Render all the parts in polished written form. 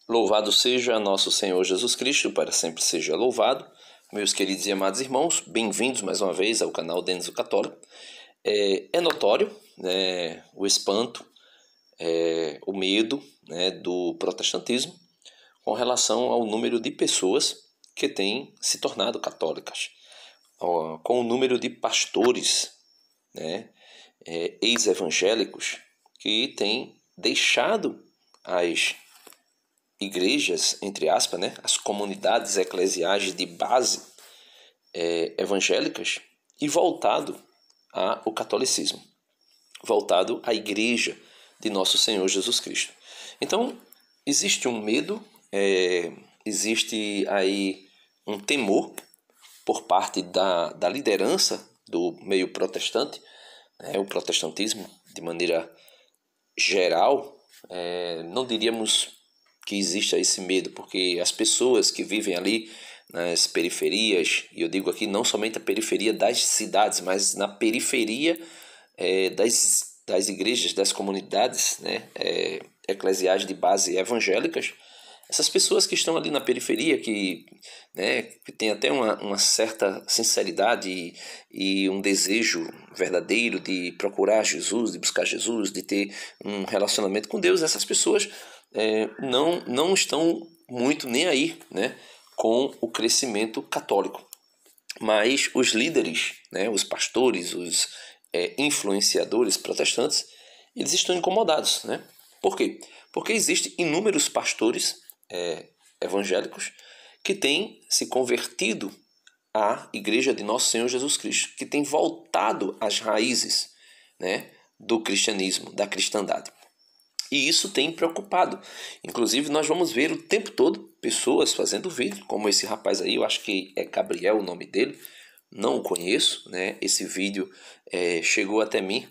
Louvado seja nosso Senhor Jesus Cristo, para sempre seja louvado. Meus queridos e amados irmãos, bem-vindos mais uma vez ao canal Denis o Católico. É notório, né, o espanto, o medo, né, do protestantismo com relação ao número de pessoas que têm se tornado católicas, com o número de pastores, né, ex-evangélicos que têm deixado as igrejas, entre aspas, né, as comunidades eclesiais de base evangélicas e voltado ao catolicismo, voltado à igreja de nosso Senhor Jesus Cristo. Então, existe um medo, existe aí um temor por parte da liderança do meio protestante, né, o protestantismo de maneira geral, não diríamos que exista esse medo, porque as pessoas que vivem ali nas periferias, e eu digo aqui não somente a periferia das cidades, mas na periferia das igrejas, das comunidades, né, eclesiais de base evangélicas, essas pessoas que estão ali na periferia, que tem até uma certa sinceridade e um desejo verdadeiro de procurar Jesus, de buscar Jesus, de ter um relacionamento com Deus, essas pessoas não estão muito nem aí, né, com o crescimento católico. Mas os líderes, né, os pastores, os influenciadores protestantes, eles estão incomodados, né? Por quê? Porque existem inúmeros pastores evangélicos que têm se convertido à Igreja de Nosso Senhor Jesus Cristo, que têm voltado às raízes, né, do cristianismo, da cristandade. E isso tem preocupado. Inclusive, nós vamos ver o tempo todo pessoas fazendo vídeo, como esse rapaz aí, eu acho que é Gabriel o nome dele, não o conheço, né? Esse vídeo chegou até mim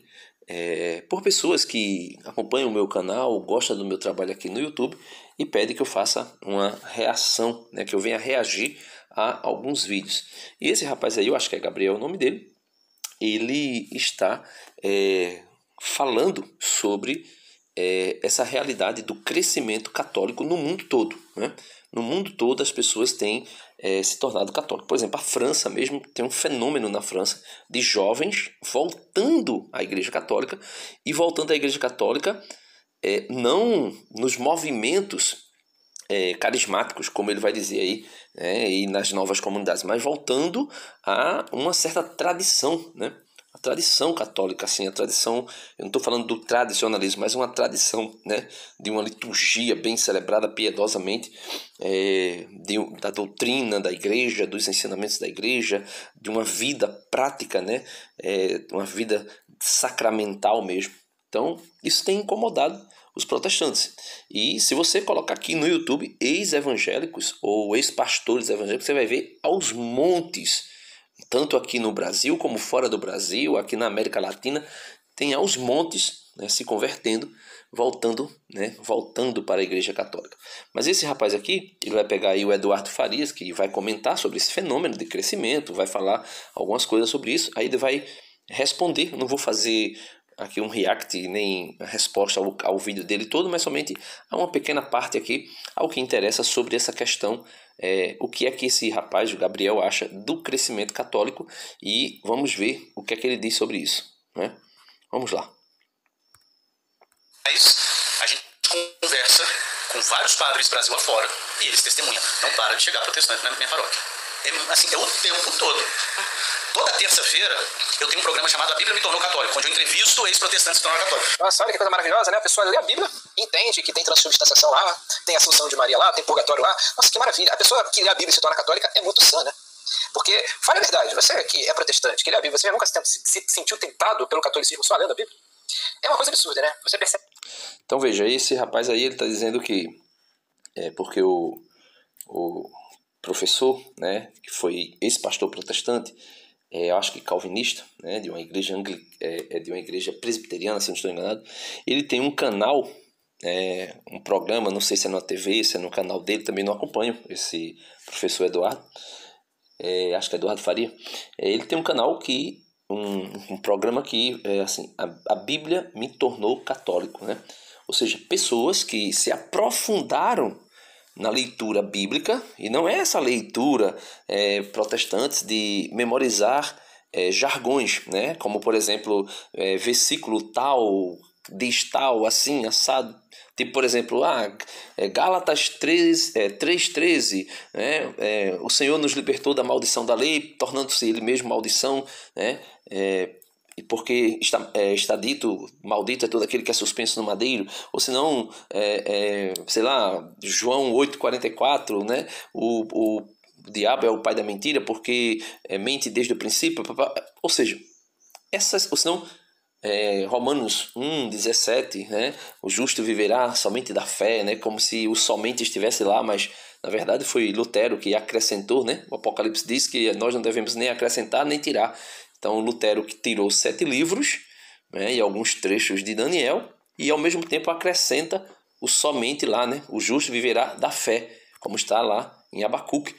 por pessoas que acompanham o meu canal, gostam do meu trabalho aqui no YouTube e pedem que eu faça uma reação, né? Que eu venha reagir a alguns vídeos. E esse rapaz aí, eu acho que é Gabriel o nome dele, ele está falando sobre essa realidade do crescimento católico no mundo todo, né? No mundo todo as pessoas têm se tornado católicas. Por exemplo, a França mesmo tem um fenômeno na França de jovens voltando à Igreja Católica e voltando à Igreja Católica não nos movimentos carismáticos, como ele vai dizer aí, né, e nas novas comunidades, mas voltando a uma certa tradição, né? A tradição católica, assim, a tradição, eu não estou falando do tradicionalismo, mas uma tradição, né, de uma liturgia bem celebrada piedosamente, da doutrina da igreja, dos ensinamentos da igreja, de uma vida prática, né, uma vida sacramental mesmo. Então, isso tem incomodado os protestantes. E se você colocar aqui no YouTube ex-evangélicos ou ex-pastores evangélicos, você vai ver aos montes, tanto aqui no Brasil como fora do Brasil, aqui na América Latina, tem aos montes, né, se convertendo, voltando para a Igreja Católica. Mas esse rapaz aqui, ele vai pegar aí o Eduardo Farias, que vai comentar sobre esse fenômeno de crescimento, vai falar algumas coisas sobre isso, aí ele vai responder. Não vou fazer aqui um react, nem a resposta ao vídeo dele todo, mas somente a uma pequena parte aqui, ao que interessa sobre essa questão, o que é que esse rapaz, o Gabriel, acha do crescimento católico, e vamos ver o que é que ele diz sobre isso, né? Vamos lá. A gente conversa com vários padres Brasil afora e eles testemunham. Não para de chegar protestante na minha paróquia. É o tempo todo. Toda terça-feira eu tenho um programa chamado A Bíblia Me Tornou Católico, onde eu entrevisto ex-protestantes que se tornaram católicos. Nossa, olha que coisa maravilhosa, né? A pessoa lê a Bíblia, entende que tem transubstanciação lá, tem a Assunção de Maria lá, tem purgatório lá. Nossa, que maravilha. A pessoa que lê a Bíblia e se torna católica é muito sã, né? Porque, fala a verdade, você que é protestante, que lê a Bíblia, você já nunca se sentiu tentado pelo catolicismo só lendo a Bíblia? É uma coisa absurda, né? Você percebe. Então veja, esse rapaz aí, ele está dizendo que porque o professor, né, que foi ex-pastor protestante, eu acho que calvinista, né, de uma igreja de uma igreja presbiteriana, se não estou enganado, ele tem um canal, um programa, não sei se é na TV, se é no canal dele, também não acompanho esse professor Eduardo, acho que é Eduardo Faria. Ele tem um canal que um programa que assim, a Bíblia me tornou católico, né? Ou seja, pessoas que se aprofundaram na leitura bíblica, e não é essa leitura protestante de memorizar jargões, né? Como, por exemplo, versículo tal, diz tal, assim, assado. Tipo, por exemplo, Gálatas 3:13, né? O Senhor nos libertou da maldição da lei, tornando-se Ele mesmo maldição, né? E porque está dito, maldito é todo aquele que é suspenso no madeiro, ou senão, sei lá, João 8:44, né? O diabo é o pai da mentira porque mente desde o princípio, ou seja, ou senão, Romanos 1:17, né? O justo viverá somente da fé, né? Como se o somente estivesse lá, mas na verdade foi Lutero que acrescentou, né? O Apocalipse diz que nós não devemos nem acrescentar nem tirar. Então Lutero que tirou 7 livros, né? E alguns trechos de Daniel, e ao mesmo tempo acrescenta o somente lá, né? O justo viverá da fé, como está lá em Abacuque.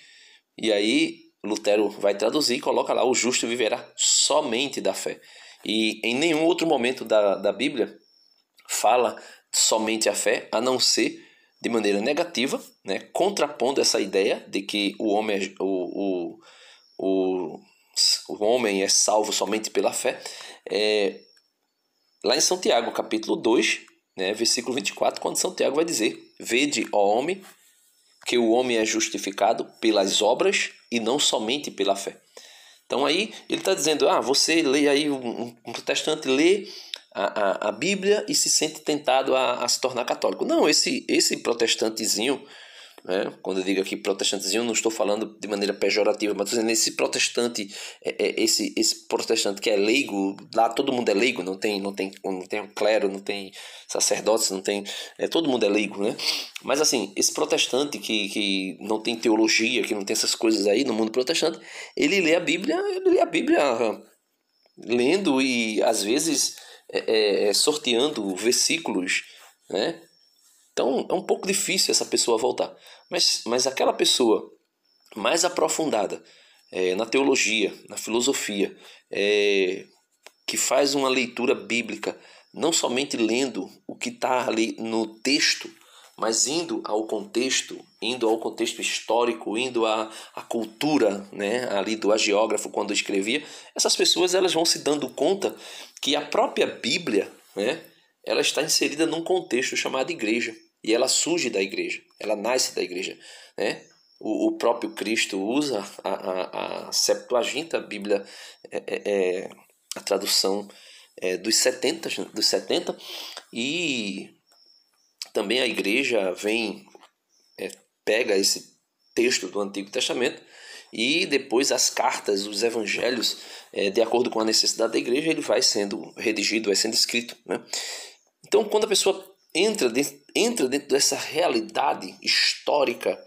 E aí Lutero vai traduzir e coloca lá: o justo viverá somente da fé. E em nenhum outro momento da Bíblia fala somente a fé, a não ser de maneira negativa, né? Contrapondo essa ideia de que o homem é salvo somente pela fé. Lá em São Tiago, capítulo 2, né, versículo 24, quando São Tiago vai dizer: vede, ó homem, que o homem é justificado pelas obras e não somente pela fé. Então aí ele está dizendo: você lê aí, um protestante lê a Bíblia e se sente tentado a se tornar católico. Não, esse protestantezinho, né, quando eu digo aqui protestantezinho, não estou falando de maneira pejorativa, mas estou dizendo esse protestante, esse protestante que é leigo, lá todo mundo é leigo, não tem clero, não tem sacerdotes, não tem, todo mundo é leigo, né? Mas assim, esse protestante que não tem teologia, que não tem essas coisas aí no mundo protestante, ele lê a Bíblia lendo e às vezes sorteando versículos, né? Então é um pouco difícil essa pessoa voltar. Mas aquela pessoa mais aprofundada na teologia, na filosofia, que faz uma leitura bíblica, não somente lendo o que está ali no texto, mas indo ao contexto histórico, indo à cultura, né, ali do hagiógrafo quando escrevia, essas pessoas elas vão se dando conta que a própria Bíblia, né, ela está inserida num contexto chamado igreja. E ela surge da igreja, ela nasce da igreja, né? O próprio Cristo usa a Septuaginta, a Bíblia, a tradução dos 70, e também a igreja pega esse texto do Antigo Testamento e depois as cartas, os evangelhos, de acordo com a necessidade da igreja, ele vai sendo redigido, vai sendo escrito, né? Então, quando a pessoa entra dentro dessa realidade histórica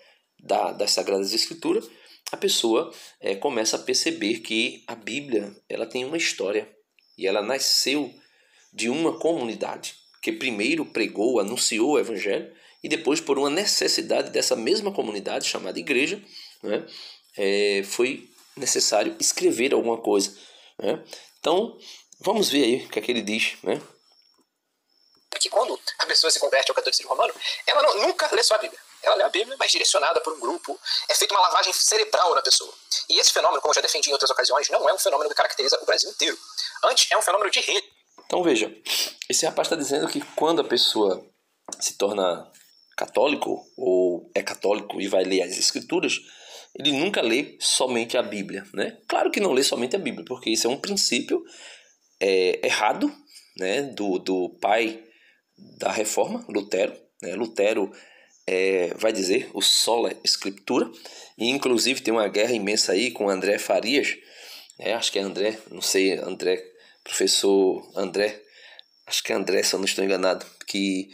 das Sagradas Escrituras, a pessoa começa a perceber que a Bíblia ela tem uma história e ela nasceu de uma comunidade que primeiro pregou, anunciou o Evangelho e depois, por uma necessidade dessa mesma comunidade chamada igreja, né, foi necessário escrever alguma coisa, né? Então, vamos ver aí o que é que ele diz, né? Que quando a pessoa se converte ao catolicismo romano, ela nunca lê só a Bíblia. Ela lê a Bíblia, mas direcionada por um grupo. É feita uma lavagem cerebral na pessoa. E esse fenômeno, como eu já defendi em outras ocasiões, não é um fenômeno que caracteriza o Brasil inteiro. Antes, é um fenômeno de rede. Então veja, esse rapaz está dizendo que quando a pessoa se torna católico, ou é católico e vai ler as Escrituras, ele nunca lê somente a Bíblia, né? Claro que não lê somente a Bíblia, porque isso é um princípio errado, né, do pai da Reforma, Lutero, né? Lutero vai dizer o sola scriptura, e inclusive tem uma guerra imensa aí com André Farias, acho que é André, não sei, professor André, acho que é André, se eu não estou enganado, que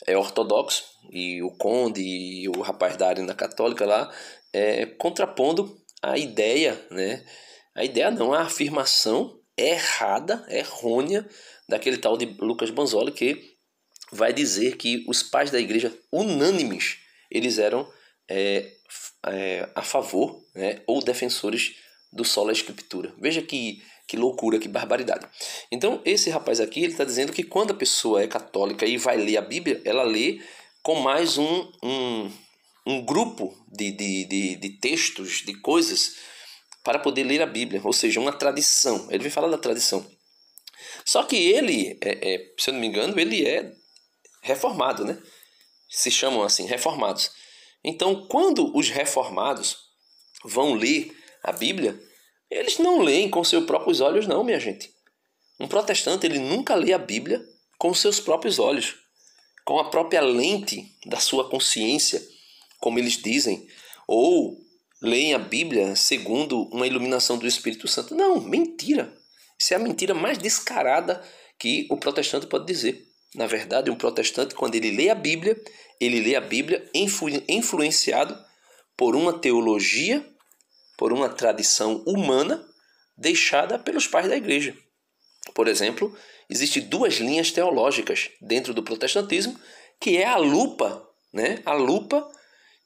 é ortodoxo, e o conde e o rapaz da Arena Católica lá, contrapondo a ideia, né? A ideia não, a afirmação errada, errônea, daquele tal de Lucas Banzoli, que vai dizer que os pais da igreja unânimes, eles eram a favor, né, ou defensores do sola escritura. Veja que loucura, que barbaridade. Então esse rapaz aqui, ele está dizendo que quando a pessoa é católica e vai ler a Bíblia, ela lê com mais um grupo de textos, de coisas, para poder ler a Bíblia, ou seja, uma tradição. Ele vai falar da tradição. Só que ele, se eu não me engano, ele é reformado, né? Se chamam assim, reformados. Então, quando os reformados vão ler a Bíblia, eles não leem com seus próprios olhos, não, minha gente. Um protestante, ele nunca lê a Bíblia com seus próprios olhos, com a própria lente da sua consciência, como eles dizem, ou leem a Bíblia segundo uma iluminação do Espírito Santo. Não, mentira. Isso é a mentira mais descarada que o protestante pode dizer. Na verdade, um protestante, quando ele lê a Bíblia influenciado por uma teologia, por uma tradição humana deixada pelos pais da igreja. Por exemplo, existem duas linhas teológicas dentro do protestantismo, que é a lupa, né? A lupa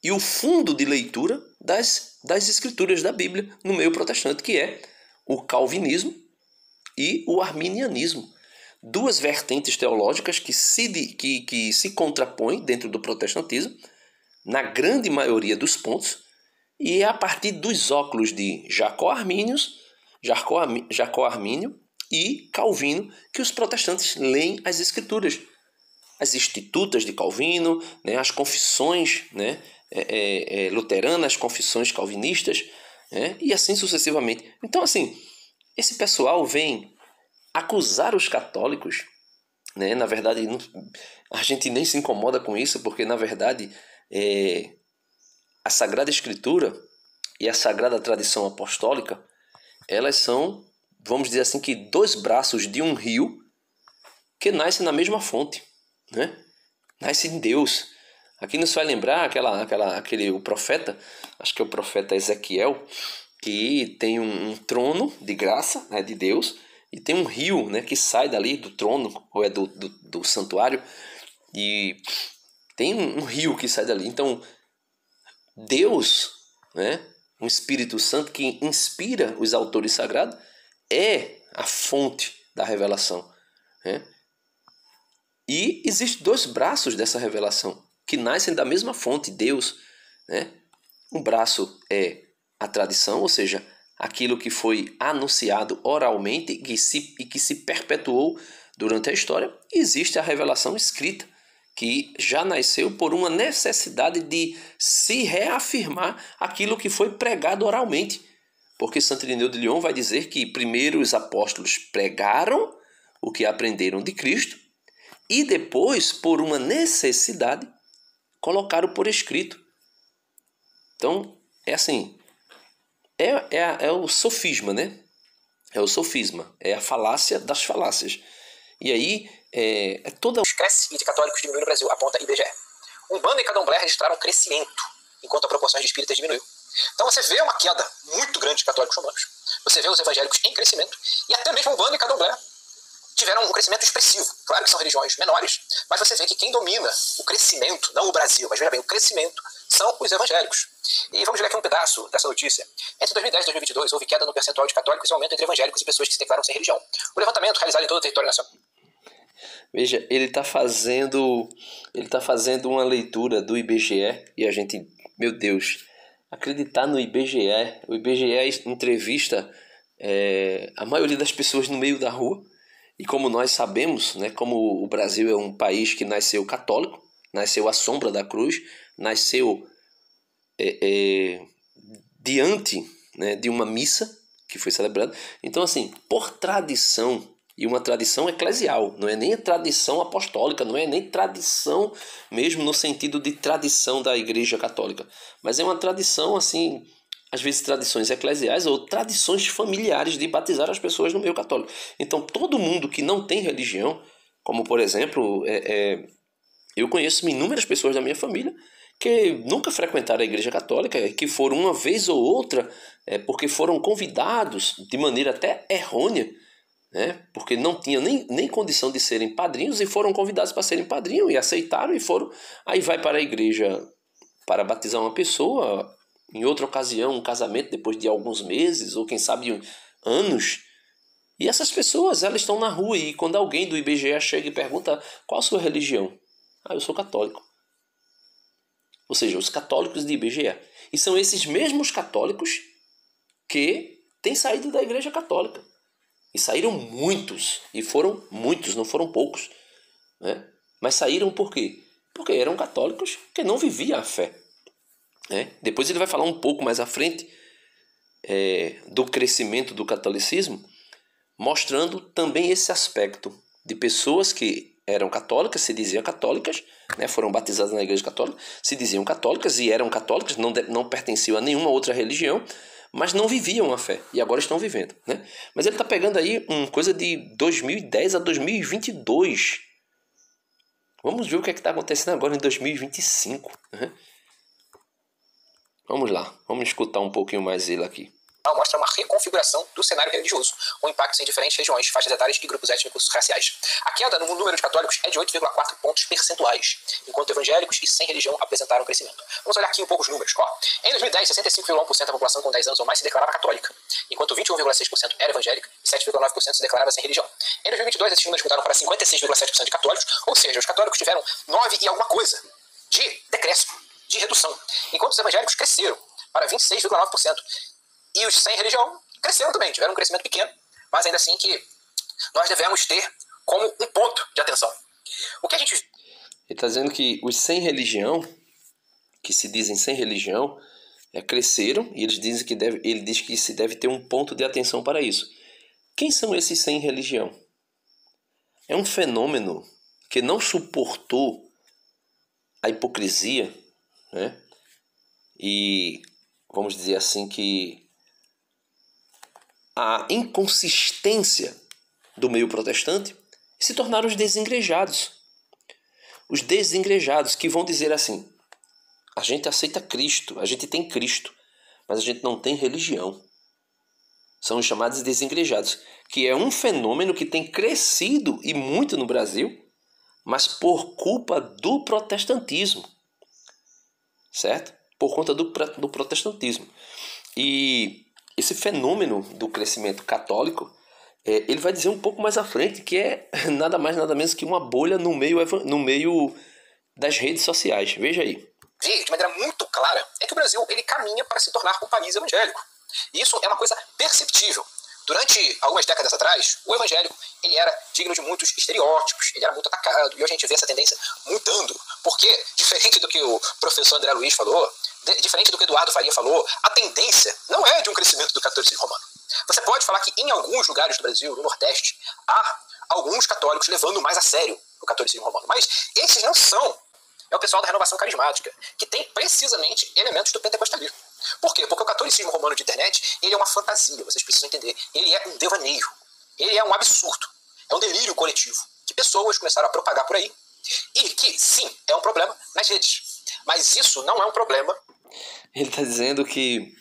e o fundo de leitura das escrituras da Bíblia no meio protestante, que é o calvinismo e o arminianismo. Duas vertentes teológicas que se contrapõem dentro do protestantismo, na grande maioria dos pontos, e é a partir dos óculos de Jacó Armínio e Calvino que os protestantes leem as escrituras. As Institutas de Calvino, né, as confissões, né, luteranas, as confissões calvinistas, né, e assim sucessivamente. Então, assim, esse pessoal vem acusar os católicos, né? Na verdade, a gente nem se incomoda com isso, porque, na verdade, a Sagrada Escritura e a Sagrada Tradição Apostólica, elas são, vamos dizer assim, que dois braços de um rio que nascem na mesma fonte, né? Nasce em Deus. Aqui nos vai lembrar o profeta, acho que é o profeta Ezequiel, que tem um trono de graça, né, de Deus, e tem um rio, né, que sai dali do trono, ou é do santuário, e tem um rio que sai dali. Então, Deus, né, um Espírito Santo que inspira os autores sagrados, é a fonte da revelação, né? E existem dois braços dessa revelação, que nascem da mesma fonte, Deus, né? Um braço é a tradição, ou seja, aquilo que foi anunciado oralmente e que se perpetuou durante a história. E existe a revelação escrita, que já nasceu por uma necessidade de se reafirmar aquilo que foi pregado oralmente. Porque Santo Irineu de Lyon vai dizer que primeiro os apóstolos pregaram o que aprenderam de Cristo e depois, por uma necessidade, colocaram por escrito. Então, é assim, é o sofisma, né? É o sofisma, é a falácia das falácias. E aí, toda... Cresce e de católicos diminui no Brasil, aponta IBGE. Umbanda e Candomblé registraram crescimento, enquanto a proporção de espíritas diminuiu. Então você vê uma queda muito grande de católicos romanos. Você vê os evangélicos em crescimento, e até mesmo Umbanda e Candomblé tiveram um crescimento expressivo. Claro que são religiões menores, mas você vê que quem domina o crescimento, não o Brasil, mas veja bem, o crescimento, são os evangélicos. E vamos ver aqui um pedaço dessa notícia. Entre 2010 e 2022, houve queda no percentual de católicos e aumento entre evangélicos e pessoas que se declaram sem religião. O levantamento, realizado em todo o território nacional... Veja, ele está fazendo uma leitura do IBGE e a gente, meu Deus, acreditar no IBGE. O IBGE entrevista a maioria das pessoas no meio da rua. E como nós sabemos, né, como o Brasil é um país que nasceu católico, nasceu à sombra da cruz, nasceu diante, né, de uma missa que foi celebrada. Então, assim, por tradição, e uma tradição eclesial, não é nem a tradição apostólica, não é nem tradição mesmo no sentido de tradição da Igreja Católica, mas é uma tradição, assim, às vezes tradições eclesiais ou tradições familiares de batizar as pessoas no meio católico. Então, todo mundo que não tem religião, como por exemplo, eu conheço inúmeras pessoas da minha família que nunca frequentaram a Igreja Católica, que foram uma vez ou outra, porque foram convidados de maneira até errônea, né? Porque não tinham nem condição de serem padrinhos e foram convidados para serem padrinhos e aceitaram e foram. Aí vai para a igreja para batizar uma pessoa, em outra ocasião um casamento depois de alguns meses ou quem sabe anos. E essas pessoas, elas estão na rua e quando alguém do IBGE chega e pergunta qual a sua religião? Eu sou católico. ou seja, os católicos de IBGE. E são esses mesmos católicos que têm saído da Igreja Católica. E saíram muitos, e foram muitos, não foram poucos, né? Mas saíram por quê? Porque eram católicos que não viviam a fé, né? Depois ele vai falar um pouco mais à frente do crescimento do catolicismo, mostrando também esse aspecto de pessoas que eram católicas, se diziam católicas, né? Foram batizadas na Igreja Católica, se diziam católicas e eram católicas, não pertenciam a nenhuma outra religião, mas não viviam a fé, e agora estão vivendo, né? Mas ele está pegando aí uma coisa de 2010 a 2022. Vamos ver o que é que está acontecendo agora em 2025. Né? Vamos lá, vamos escutar um pouquinho mais ele aqui. Mostra uma reconfiguração do cenário religioso, com impactos em diferentes regiões, faixas etárias e grupos étnicos raciais. A queda no número de católicos é de 8,4 pontos percentuais, enquanto evangélicos e sem religião apresentaram crescimento. Vamos olhar aqui um pouco os números. Em 2010, 65,1% da população com 10 anos ou mais se declarava católica, enquanto 21,6% era evangélica e 7,9% se declarava sem religião. Em 2022, esses números mudaram para 56,7% de católicos, ou seja, os católicos tiveram 9 e alguma coisa de decréscimo, de redução, enquanto os evangélicos cresceram para 26,9%. E os sem religião cresceram também, tiveram um crescimento pequeno, mas ainda assim que nós devemos ter como um ponto de atenção. O que a gente... Ele está dizendo que os sem religião, que se dizem sem religião, cresceram, e ele diz que se deve ter um ponto de atenção para isso. Quem são esses sem religião? É um fenômeno que não suportou a hipocrisia, né? E vamos dizer assim que a inconsistência do meio protestante, se tornaram os desengrejados. Os desengrejados que vão dizer assim: a gente aceita Cristo, a gente tem Cristo, mas a gente não tem religião. São os chamados desengrejados, que é um fenômeno que tem crescido e muito no Brasil, mas por culpa do protestantismo, certo? Por conta do protestantismo. E esse fenômeno do crescimento católico, ele vai dizer um pouco mais à frente que é nada mais nada menos que uma bolha no meio das redes sociais. Veja aí. De maneira muito clara é que o Brasil ele caminha para se tornar um país evangélico. E isso é uma coisa perceptível. Durante algumas décadas atrás, o evangélico ele era digno de muitos estereótipos, ele era muito atacado, e hoje a gente vê essa tendência mudando. Porque, diferente do que o professor André Luiz falou, diferente do que Eduardo Faria falou, a tendência não é de um crescimento do catolicismo romano. Você pode falar que em alguns lugares do Brasil, no Nordeste, há alguns católicos levando mais a sério o catolicismo romano. Mas esses não são. É o pessoal da renovação carismática, que tem precisamente elementos do pentecostalismo. Por quê? Porque o catolicismo romano de internet, ele é uma fantasia, vocês precisam entender. Ele é um devaneio. Ele é um absurdo. É um delírio coletivo que pessoas começaram a propagar por aí. E que, sim, é um problema nas redes. Mas isso não é um problema. Ele está dizendo que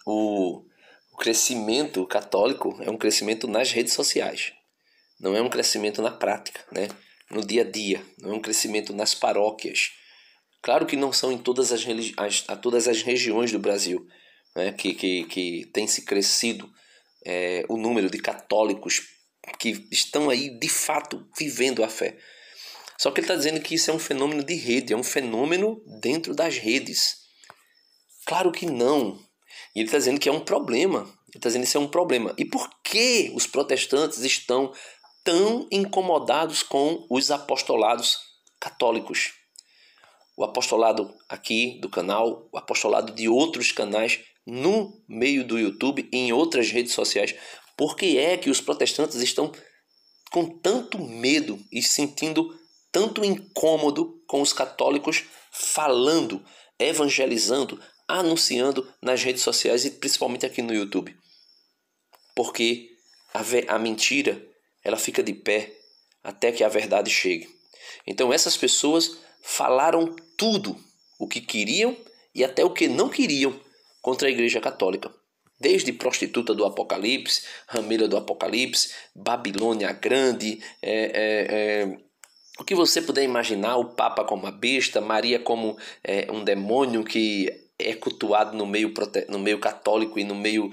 o crescimento católico é um crescimento nas redes sociais. Não é um crescimento na prática, né? No dia a dia. Não é um crescimento nas paróquias. Claro que não são em todas as regiões do Brasil, né, que tem se crescido o número de católicos que estão aí de fato vivendo a fé. Só que ele está dizendo que isso é um fenômeno de rede, é um fenômeno dentro das redes. Claro que não. E ele está dizendo que é um problema. Ele está dizendo que isso é um problema. E por que os protestantes estão tão incomodados com os apostolados católicos? O apostolado aqui do canal, o apostolado de outros canais no meio do YouTube e em outras redes sociais. Por que é que os protestantes estão com tanto medo e sentindo tanto incômodo com os católicos falando, evangelizando, anunciando nas redes sociais e principalmente aqui no YouTube? Porque a mentira, ela fica de pé até que a verdade chegue. Então essas pessoas falaram tudo o que queriam e até o que não queriam contra a Igreja Católica. Desde prostituta do Apocalipse, rameira do Apocalipse, Babilônia Grande, o que você puder imaginar, o Papa como uma besta, Maria como um demônio que é cultuado no meio católico e no meio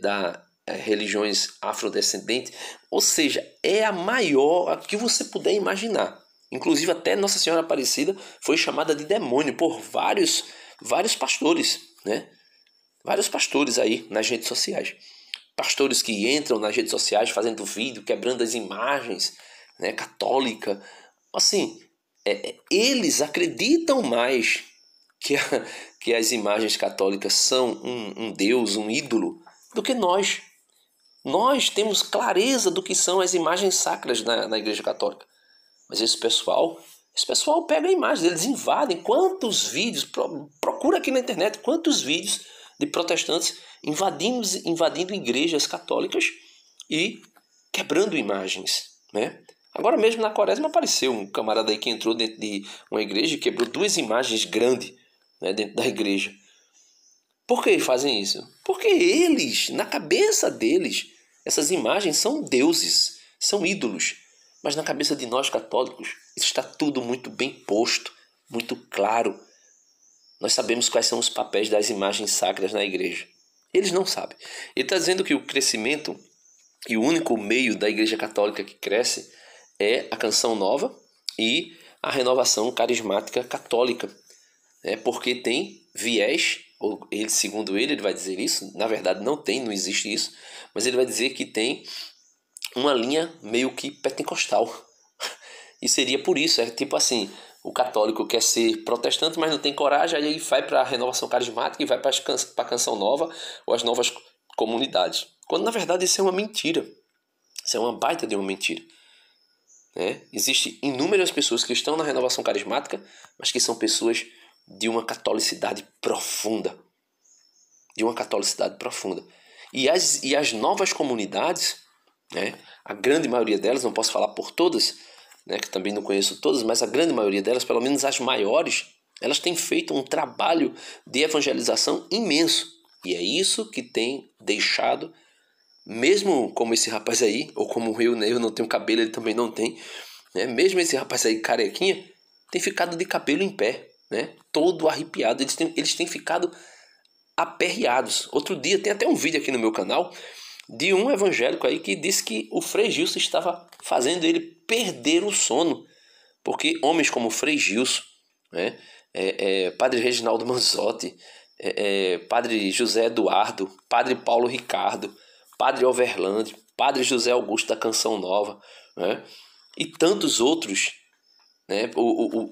das religiões afrodescendentes. Ou seja, é a maior que você puder imaginar. Inclusive até Nossa Senhora Aparecida foi chamada de demônio por vários pastores, né? Vários pastores aí nas redes sociais. Pastores que entram nas redes sociais fazendo vídeo, quebrando as imagens, né, católica. Assim, eles acreditam mais que as imagens católicas são um Deus, um ídolo, do que nós. Nós temos clareza do que são as imagens sacras na Igreja Católica. Mas esse pessoal pega a imagem, eles invadem. Quantos vídeos, procura aqui na internet, quantos vídeos de protestantes invadindo igrejas católicas e quebrando imagens, né? Agora mesmo na Quaresma apareceu um camarada aí que entrou dentro de uma igreja e quebrou 2 imagens grandes, né, dentro da igreja. Por que fazem isso? Porque eles, na cabeça deles, essas imagens são deuses, são ídolos. Mas na cabeça de nós católicos, isso está tudo muito bem posto, muito claro. Nós sabemos quais são os papéis das imagens sacras na igreja. Eles não sabem. Ele está dizendo que o crescimento e o único meio da Igreja Católica que cresce é a Canção Nova e a renovação carismática católica. Porque tem viés, ou ele, segundo ele vai dizer isso, na verdade não existe isso, mas ele vai dizer que tem uma linha meio que pentecostal. E seria por isso, tipo assim, o católico quer ser protestante, mas não tem coragem, aí ele vai para a renovação carismática e vai para a Canção Nova ou as novas comunidades. Quando na verdade isso é uma mentira. Isso é uma baita de uma mentira. Existem inúmeras pessoas que estão na renovação carismática, mas que são pessoas de uma catolicidade profunda. De uma catolicidade profunda. E as novas comunidades, a grande maioria delas, não posso falar por todas, que também não conheço todas, mas a grande maioria delas, pelo menos as maiores, elas têm feito um trabalho de evangelização imenso. E é isso que tem deixado, mesmo como esse rapaz aí, ou como eu não tenho cabelo, ele também não tem, mesmo esse rapaz aí carequinha, tem ficado de cabelo em pé, todo arrepiado, eles têm ficado aperreados. Outro dia, tem até um vídeo aqui no meu canal, de um evangélico aí que disse que o Frei Gilson estava fazendo ele perder o sono, porque homens como o Frei Gilson, Padre Reginaldo Manzotti, Padre José Eduardo, Padre Paulo Ricardo, Padre Overland, Padre José Augusto da Canção Nova, e tantos outros,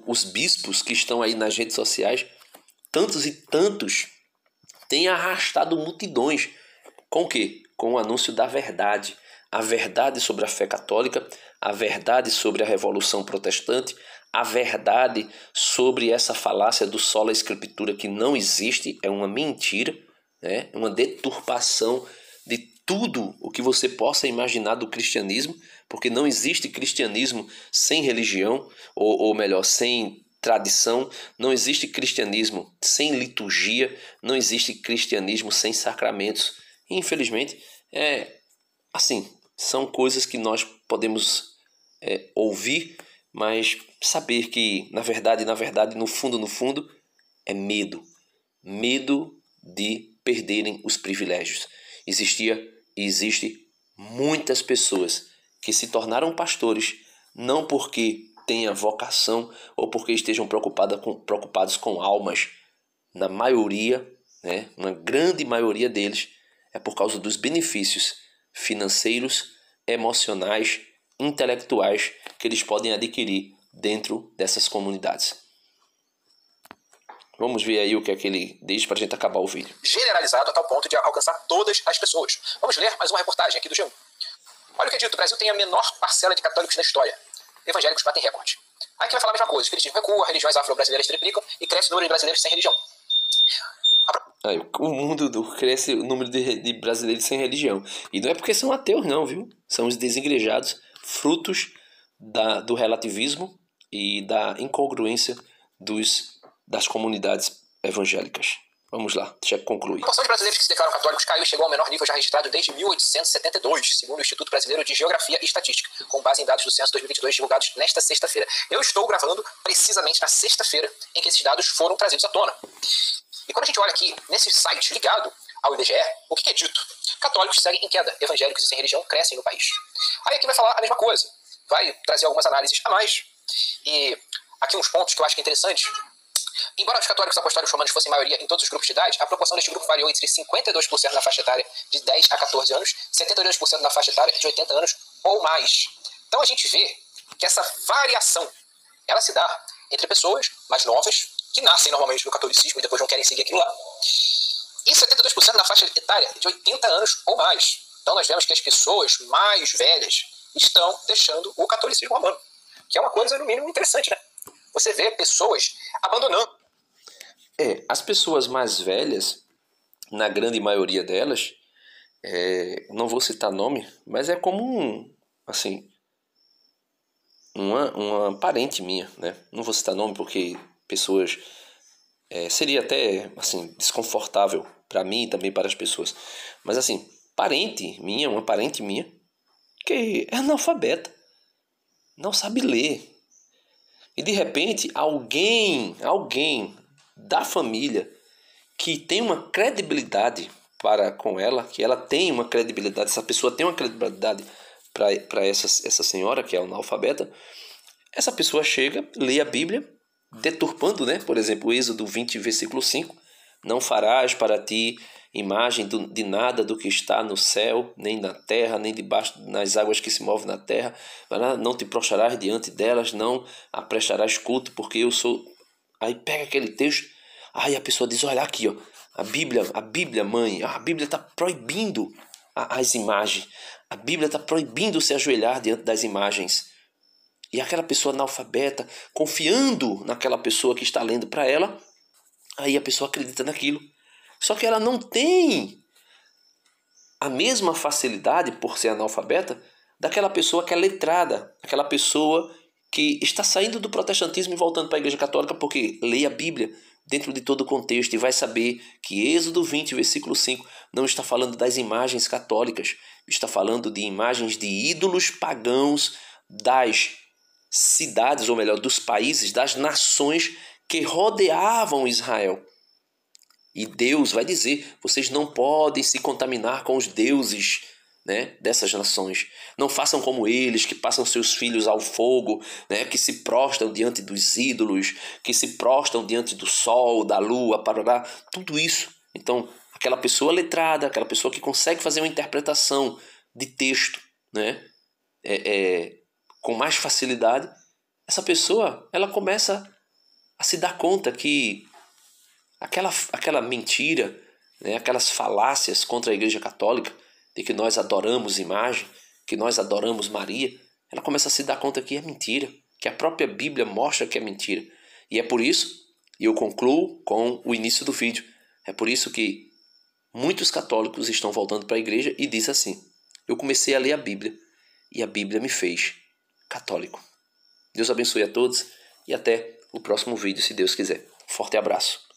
os bispos que estão aí nas redes sociais, tantos e tantos, têm arrastado multidões. Com o quê? Com o anúncio da verdade. A verdade sobre a fé católica, a verdade sobre a Revolução Protestante, a verdade sobre essa falácia do sola escritura que não existe, é uma mentira, é uma deturpação de tudo o que você possa imaginar do cristianismo, porque não existe cristianismo sem religião, ou melhor, sem tradição, não existe cristianismo sem liturgia, não existe cristianismo sem sacramentos. Infelizmente, são coisas que nós podemos ouvir, mas saber que, na verdade, no fundo, é medo. Medo de perderem os privilégios. Existia e existe muitas pessoas que se tornaram pastores não porque tenham vocação ou porque estejam preocupados com almas. Na maioria, uma grande maioria deles, é por causa dos benefícios financeiros, emocionais, intelectuais que eles podem adquirir dentro dessas comunidades. Vamos ver aí o que é que ele diz para a gente acabar o vídeo. Generalizado a tal ponto de alcançar todas as pessoas. Vamos ler mais uma reportagem aqui do G1. Olha o que é dito, o Brasil tem a menor parcela de católicos na história. Evangélicos batem recorde. Aqui vai falar a mesma coisa, o espiritismo recua, religiões afro-brasileiras triplicam e cresce o número de brasileiros sem religião. O mundo cresce o número de brasileiros sem religião. E não é porque são ateus não, viu? São os desigrejados, frutos do relativismo e da incongruência das comunidades evangélicas. Vamos lá, deixa eu concluir. A proporção de brasileiros que se declaram católicos caiu e chegou ao menor nível já registrado desde 1872, segundo o Instituto Brasileiro de Geografia e Estatística, com base em dados do Censo 2022 divulgados nesta sexta-feira. Eu estou gravando precisamente na sexta-feira em que esses dados foram trazidos à tona. E quando a gente olha aqui, nesse site ligado ao IBGE, o que é dito? Católicos seguem em queda, evangélicos e sem religião crescem no país. Aí aqui vai falar a mesma coisa, vai trazer algumas análises a mais, E aqui uns pontos que eu acho que é interessante. Embora os católicos apostólicos romanos fossem maioria em todos os grupos de idade, a proporção deste grupo variou entre 52% na faixa etária de 10 a 14 anos, 72% na faixa etária de 80 anos ou mais. Então a gente vê que essa variação, ela se dá entre pessoas mais novas, que nascem normalmente no catolicismo e depois não querem seguir aquilo lá, e 72% na faixa etária de 80 anos ou mais. Então nós vemos que as pessoas mais velhas estão deixando o catolicismo romano, que é uma coisa, no mínimo, interessante, né? Você vê pessoas abandonando. As pessoas mais velhas, na grande maioria delas, não vou citar nome, mas é como uma parente minha, né? Não vou citar nome porque pessoas... seria até desconfortável para mim e também para as pessoas. Mas uma parente minha, que é analfabeta, não sabe ler. E de repente alguém da família que tem uma credibilidade para com ela, que ela tem uma credibilidade, essa pessoa tem uma credibilidade para essa senhora que é analfabeta, essa pessoa chega, lê a Bíblia, deturpando, né? Por exemplo, o Êxodo 20, versículo 5, não farás para ti imagem de nada do que está no céu, nem na terra, nem debaixo nas águas que se movem na terra, não te prostrarás diante delas, não prestarás culto, porque eu sou... Aí pega aquele texto, aí a pessoa diz, olha aqui, ó, a Bíblia, mãe, a Bíblia está proibindo as imagens, a Bíblia está proibindo se ajoelhar diante das imagens. E aquela pessoa analfabeta, confiando naquela pessoa que está lendo para ela, aí a pessoa acredita naquilo. Só que ela não tem a mesma facilidade, por ser analfabeta, daquela pessoa que é letrada, aquela pessoa que está saindo do protestantismo e voltando para a Igreja Católica porque lê a Bíblia dentro de todo o contexto e vai saber que Êxodo 20, versículo 5, não está falando das imagens católicas, está falando de imagens de ídolos pagãos das cidades, ou melhor, dos países, das nações que rodeavam Israel. E Deus vai dizer, vocês não podem se contaminar com os deuses, né, dessas nações. Não façam como eles, que passam seus filhos ao fogo, né, que se prostram diante dos ídolos, que se prostram diante do sol, da lua, parará, tudo isso. Então, aquela pessoa letrada, aquela pessoa que consegue fazer uma interpretação de texto, né, com mais facilidade, essa pessoa ela começa a se dar conta que aquela mentira, né, aquelas falácias contra a Igreja Católica, de que nós adoramos imagem, que nós adoramos Maria, ela começa a se dar conta que é mentira, que a própria Bíblia mostra que é mentira. E é por isso, e eu concluo com o início do vídeo, é por isso que muitos católicos estão voltando para a igreja e diz assim, eu comecei a ler a Bíblia e a Bíblia me fez católico. Deus abençoe a todos e até o próximo vídeo, se Deus quiser. Forte abraço.